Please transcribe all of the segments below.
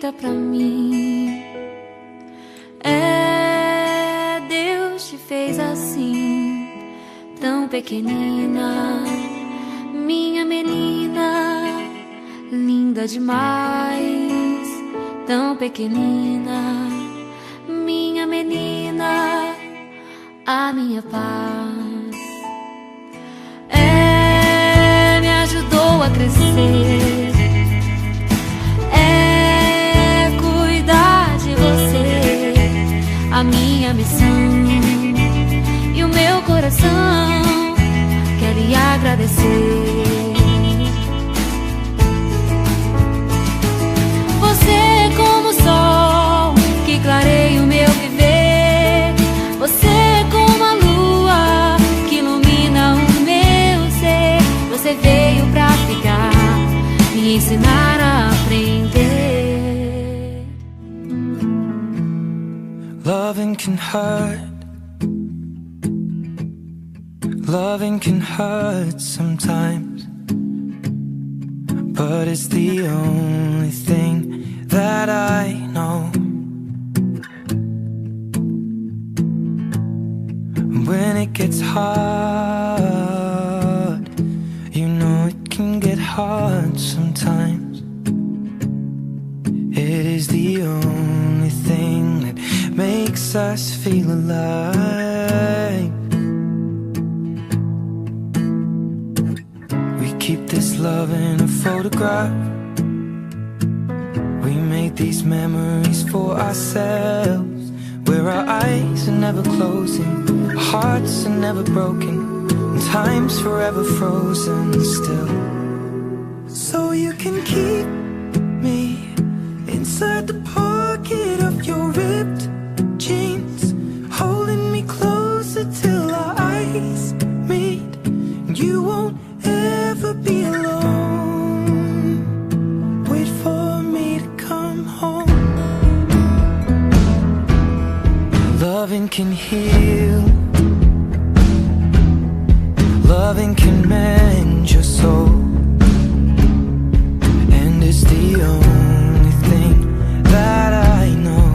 feita pra mim. Deus te fez assim, tão pequenina, minha menina, linda demais. Tão pequenina, minha menina, a minha paz. Me ajudou a crescer, cuidar de você, a minha missão. E o meu coração quer lhe agradecer. Você como o sol que clareia o meu viver. Você como a lua que ilumina o meu ser. Você veio pra ficar, me ensinar a aprender. Loving can hurt. Loving can hurt sometimes, but it's the only thing that I know. When it gets hard, you know it can get hard sometimes. It is the only thing that makes us feel alive. We keep this love in a photograph. We made these memories for ourselves, where our eyes are never closing, our hearts are never broken, and time's forever frozen still. So you can keep me inside the pocket of your ripped jeans, holding me closer till our eyes meet. You won't ever be alone. Wait for me to come home. Loving can heal. Loving can mend your soul. And it's the only thing that I know.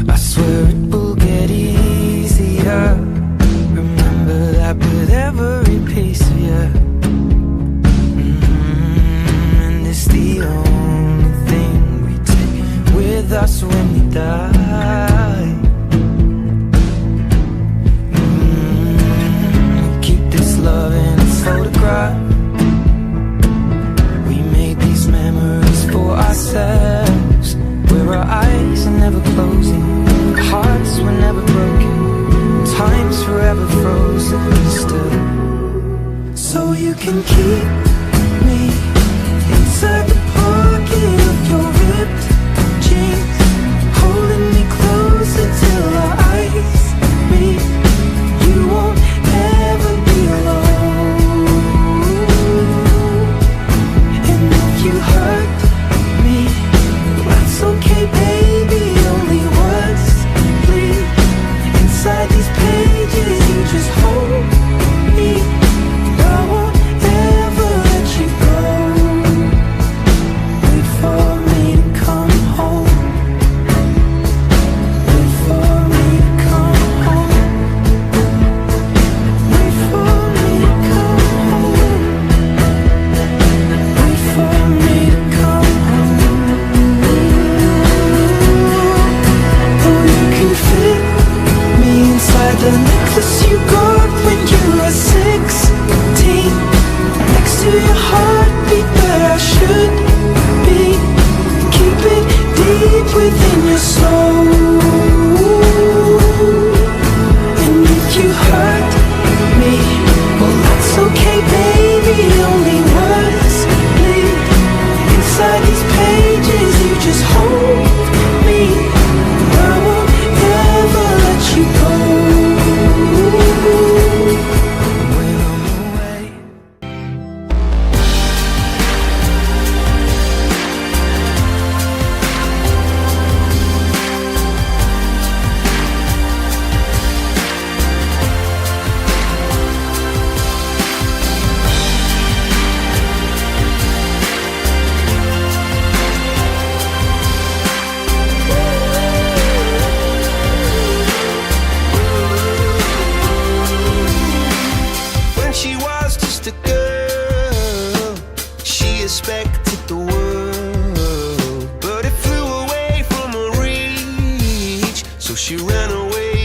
I swear it will get easier. Remember that with every piece of you. And it's the only thing we take with us when we die. Keep this love in a photograph. We made these memories for ourselves, where our eyes are never closing, our hearts were never broken, time's forever frozen still. So you can keep me inside the pocket of your ripped jeans, holding me closer till our eyes meet. You won't ever be alone. And if you hurt me, that's okay, baby. Only words bleed inside these pages. You just hold me. I won't ever let you go. Wait for me to come home. Wait for me to come home. Wait for me to come home. Wait for me to come home. Oh, you can fit me inside the necklace you got when you were 16, next to your heartbeat where I should be. Keep it deep within your soul. And if you hurt me, well, that's okay, baby. Only words bleed inside these pages. You just hold me. I won't ever let you go.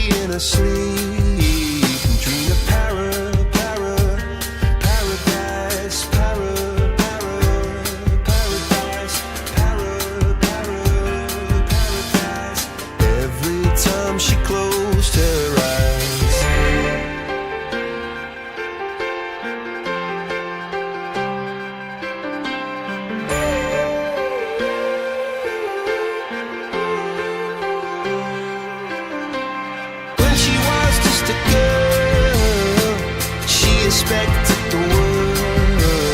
in her sleep and dream of paradise, paradise. Every time she closed her eyes. When she was just a girl, she expected the world,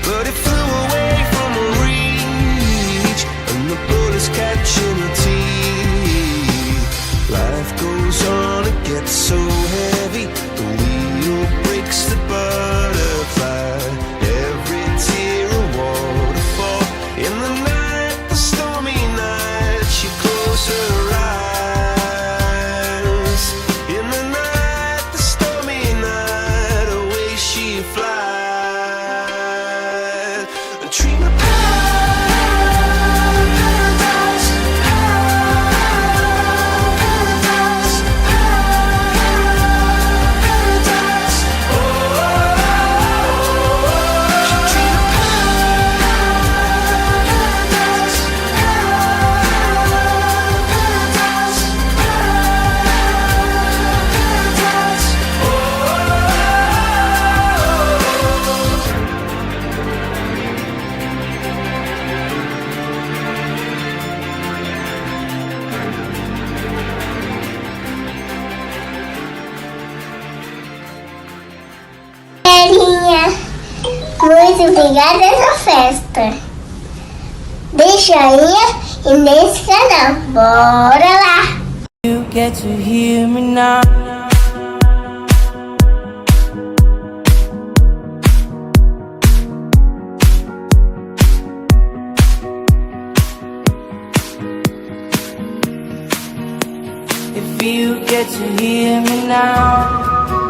but it flew away from her reach, and the bullets catching her teeth. Life goes on, it gets so heavy, the wheel breaks the butterfly. Every tear a waterfall. In the night, the stormy night, she closed her eyes. In the night, the stormy night, away she flies. A dream of paradise, paradise, paradise. Oh, she dreamed of paradise, Ferinha, muito obrigada pela festa. Deixa aí e nesse canal. Bora lá! You get to hear me now. If you get to hear me now.